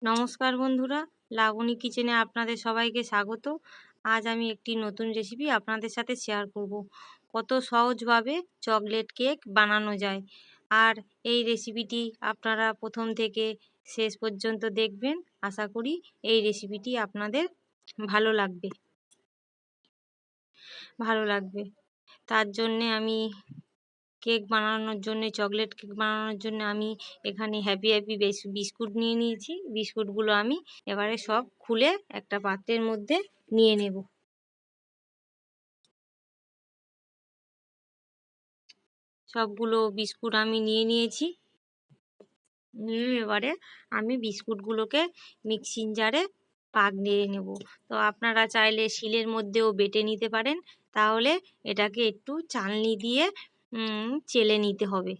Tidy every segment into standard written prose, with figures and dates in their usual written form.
নমস্কার বন্ধুরা, লাবণী কিচেনে আপনাদের সবাইকে স্বাগত। আজ আমি একটি নতুন রেসিপি আপনাদের সাথে শেয়ার করব। কত সহজভাবে চকলেট কেক বানানো যায়। আর এই রেসিপিটি আপনারা প্রথম থেকে শেষ পর্যন্ত দেখবেন। আশা করি এই রেসিপিটি আপনাদের ভালো লাগবে। তার জন্যে আমি চকলেট কেক বানানোর জন্য আমি এখানে হ্যাপি বিস্কুট নিয়ে নিয়েছি। বিস্কুটগুলো আমি এবারে সব খুলে একটা পাত্রের মধ্যে নিয়ে নেব। সবগুলো বিস্কুট আমি নিয়ে নিয়েছি। এবারে আমি বিস্কুটগুলোকে মিক্সিং জারে পাক নিয়ে নেব। তো আপনারা চাইলে শিলের মধ্যেও বেটে নিতে পারেন, তাহলে এটাকে একটু চালনি দিয়ে চেলে নিতে হবে।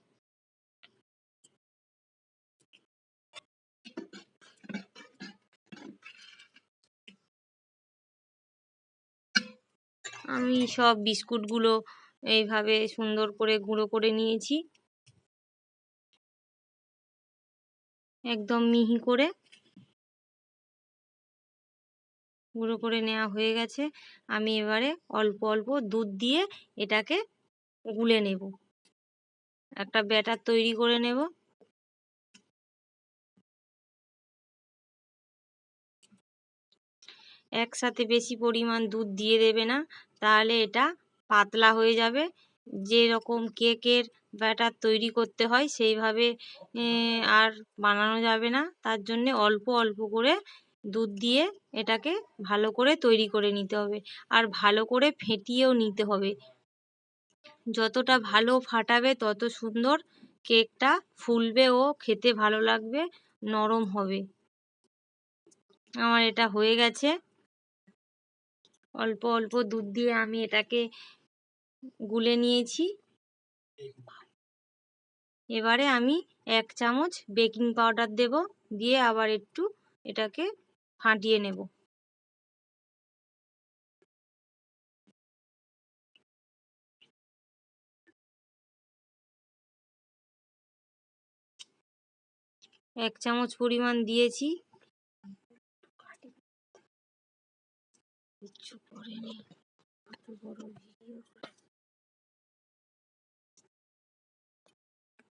আমি সব বিস্কুটগুলো এইভাবে সুন্দর করে গুঁড়ো করে নিয়েছি, একদম মিহি করে গুঁড়ো করে নেওয়া হয়ে গেছে। আমি এবারে অল্প অল্প দুধ দিয়ে এটাকে গুলে নেব, একটা ব্যাটার তৈরি করে নেব। একসাথে বেশি পরিমাণ দুধ দিয়ে দেবে না, তাহলে এটা পাতলা হয়ে যাবে। যেরকম কেকের ব্যাটার তৈরি করতে হয় সেইভাবে আর বানানো যাবে না। তার জন্যে অল্প অল্প করে দুধ দিয়ে এটাকে ভালো করে তৈরি করে নিতে হবে, আর ভালো করে ফেটিয়েও নিতে হবে। যতটা ভালো ফাটাবে তত সুন্দর কেকটা ফুলবে ও খেতে ভালো লাগবে, নরম হবে। আমার এটা হয়ে গেছে। অল্প অল্প দুধ দিয়ে আমি এটাকে গুলে নিয়েছি। এবারে আমি 1 চামচ বেকিং পাউডার দেব, দিয়ে আবার একটু এটাকে ফাটিয়ে নেব। এক চামচ পরিমাণ দিয়েছি।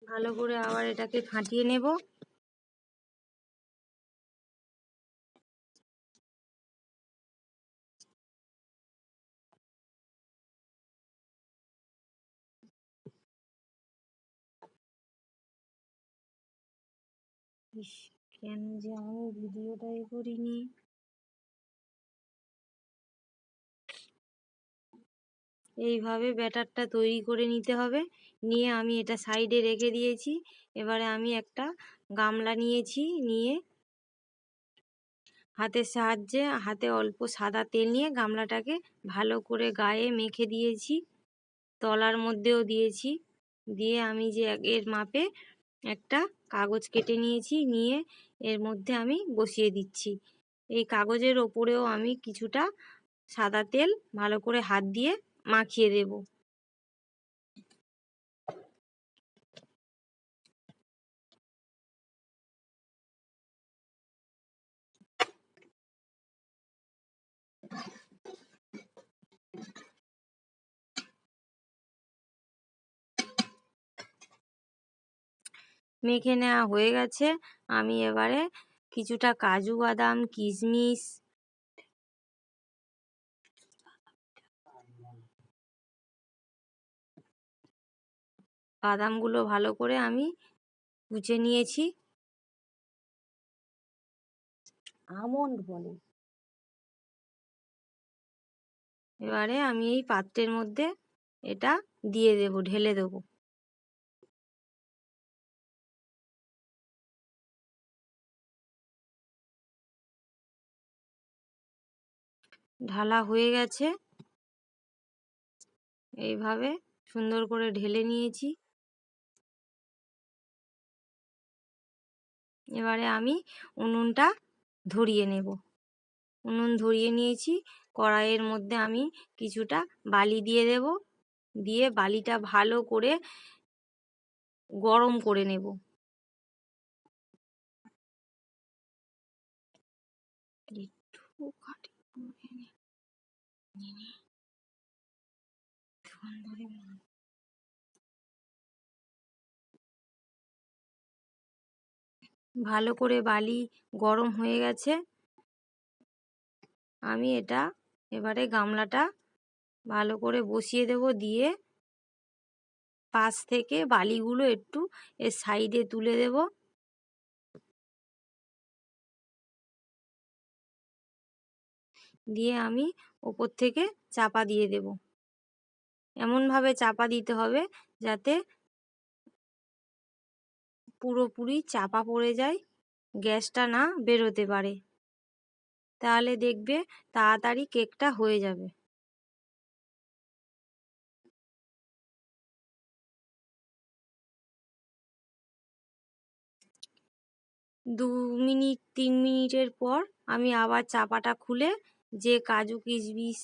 ভালো করে আবার এটাকে ফাটিয়ে নেব। কেন যে আমি ভিডিওটা করিনি। এইভাবে ব্যাটারটা তৈরি করে নিতে হবে। নিয়ে আমি এটা সাইডে রেখে দিয়েছি। এবারে আমি একটা গামলা নিয়েছি, নিয়ে হাতের সাহায্যে হাতে অল্প সাদা তেল নিয়ে গামলাটাকে ভালো করে গায়ে মেখে দিয়েছি, তলার মধ্যেও দিয়েছি। দিয়ে আমি যে এর মাপে একটা কাগজ কেটে নিয়েছি, নিয়ে এর মধ্যে আমি বসিয়ে দিচ্ছি। এই কাগজের ওপরেও আমি কিছুটা সাদা তেল ভালো করে হাত দিয়ে মাখিয়ে দেব। মেখে নেওয়া হয়ে গেছে। আমি এবারে কিছুটা কাজু বাদাম, কিশমিশ, বাদামগুলো ভালো করে আমি কুচে নিয়েছি। আমন্ড বলে। এবারে আমি এই পাত্রের মধ্যে এটা দিয়ে দেব, ঢেলে দেব। ঢালা হয়ে গেছে। এইভাবে সুন্দর করে ঢেলে নিয়েছি। এবারে আমি উনুনটা ধরিয়ে নেব। উনুন ধরিয়ে নিয়েছি। কড়াইয়ের মধ্যে আমি কিছুটা বালি দিয়ে দেব, দিয়ে বালিটা ভালো করে গরম করে নেব। একটু খাটি করে নিয়ে ধরে ভালো করে বালি গরম হয়ে গেছে। আমি এটা এবারে গামলাটা ভালো করে বসিয়ে দেব, দিয়ে পাশ থেকে বালিগুলো একটু এর সাইডে তুলে দেব। দিয়ে আমি ওপর থেকে চাপা দিয়ে দেব। এমনভাবে চাপা দিতে হবে যাতে পুরোপুরি চাপা পড়ে যায়, গ্যাসটা না বেরোতে পারে। তাহলে দেখবে তাড়াতাড়ি কেকটা হয়ে যাবে। 2 মিনিট 3 মিনিটের পর আমি আবার চাপাটা খুলে যে কাজু কিশমিশ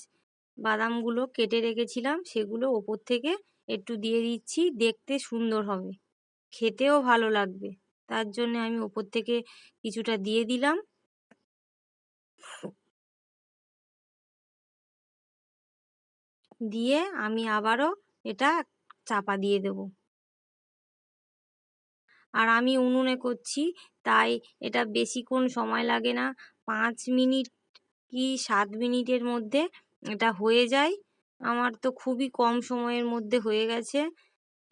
বাদামগুলো কেটে রেখেছিলাম সেগুলো ওপর থেকে একটু দিয়ে দিচ্ছি। দেখতে সুন্দর হবে, খেতেও ভালো লাগবে, তার জন্য আমি ওপর থেকে কিছুটা দিয়ে দিলাম। দিয়ে আমি আবারও এটা চাপা দিয়ে দেব। আর আমি উনুনে করছি, তাই এটা বেশিক্ষণ সময় লাগে না। 5 মিনিট কি 7 মিনিটের মধ্যে এটা হয়ে যায়। আমার তো খুবই কম সময়ের মধ্যে হয়ে গেছে।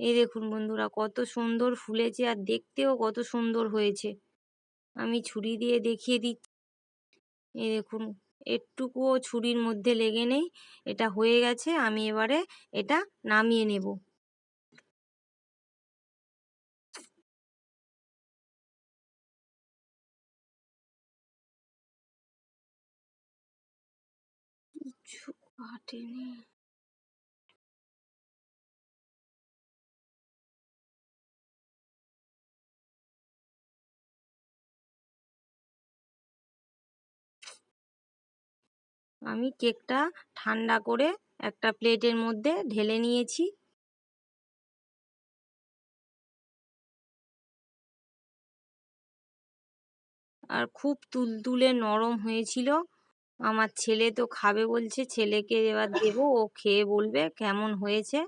এই দেখুন বন্ধুরা, কত সুন্দর ফুলেছে আর দেখতেও কত সুন্দর হয়েছে। আমি ছুরি দিয়ে দেখিয়ে দিচ্ছি। এই দেখুন, একটুকুও ছুরির মধ্যে লেগে নেই। এটা হয়ে গেছে। আমি এবারে এটা নামিয়ে নেব। কিছু কাটেনি। আমি কেকটা ঠান্ডা করে একটা প্লেটের মধ্যে ঢেলে নিয়েছি। আর খুব তুলতুলে নরম হয়েছিল। আমার ছেলে তো খাবে বলছে, ছেলেকে এবার দেবো, ও খেয়ে বলবে কেমন হয়েছে।